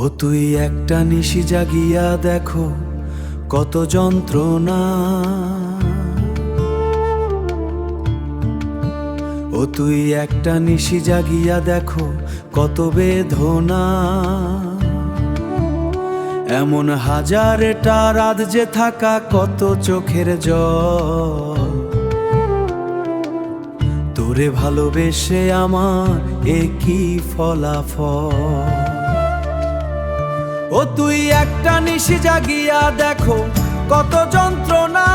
ও তুই একটা নিশি জাগিয়া দেখো কত যন্ত্রণা, ও তুই একটা নিশি জাগিয়া দেখো কত বেদনা। এমন হাজারটা রাত যে থাকা কত চোখের জল, তোরে ভালোবেসে আমার একই ফলাফল। ও তুই একটা নিশি জাগিয়া দেখো কত যন্ত্রণা,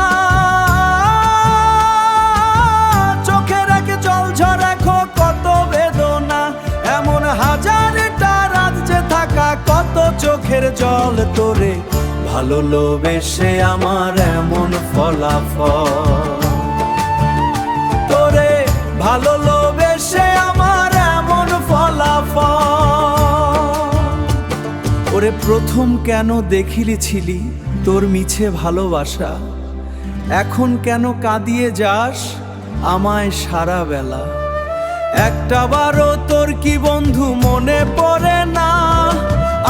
চোখের আগে জল ঝরাখো কত বেদনা। এমন হাজারটা রাত যে থাকা কত চোখের জল, তোরে ভালো লোবেসে আমার এমন ফলাফল। তোরে ভালো লোবেসে আমার এমন ফলাফল। ওরে প্রথম কেন দেখিলিছিলি তোর মিছে ভালোবাসা, এখন কেন কাঁদিয়ে যাস আমায় সারা বেলা। একটা বারও তোর কি বন্ধু মনে পড়ে না,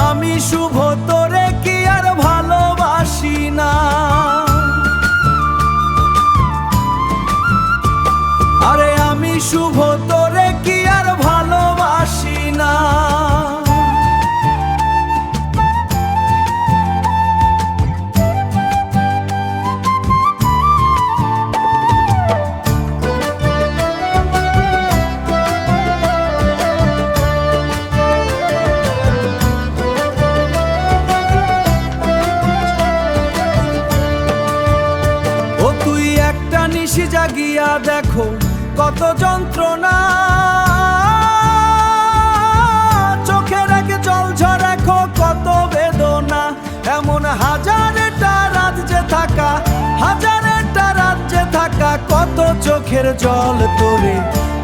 আমি শুভ তোরে কি আর ভালোবাসি না। আরে আমি শুভ তোরে কি আর ভালোবাসি না। নিশি জাগিয়া দেখো কত যন্ত্রণা, চোখের আগে জল ঝরাখো কত বেদনা। এমন হাজারটা রাত যে থাকা, হাজারটা রাত যে থাকা কত চোখের জল, তোরে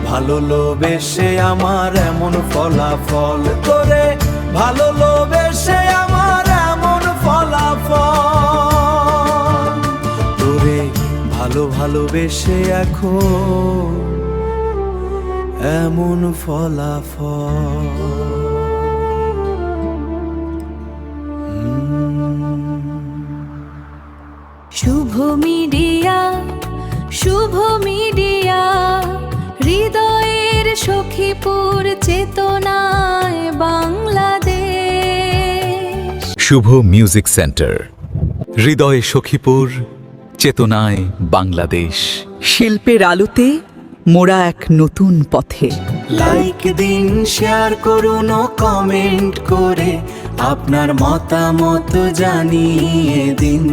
ভালো লোবেসে আমার এমন ফলাফল। তোরে ভালো লোবেসে আমার এমন ফলাফল। তোরে ভালো ভালোবেসে এখন এমন ফলাফল। শুভ মিডিয়া, শুভ মিডিয়া, হৃদয়ের সখীপুর চেতনায় বাংলাদেশ। শুভ মিউজিক সেন্টার, হৃদয়ে সখীপুর চেতনায় বাংলাদেশ। শিল্পের আলোতে মোরা এক নতুন পথে। লাইক দিন, শেয়ার করুন ও কমেন্ট করে আপনার মতামত জানিয়ে দিন।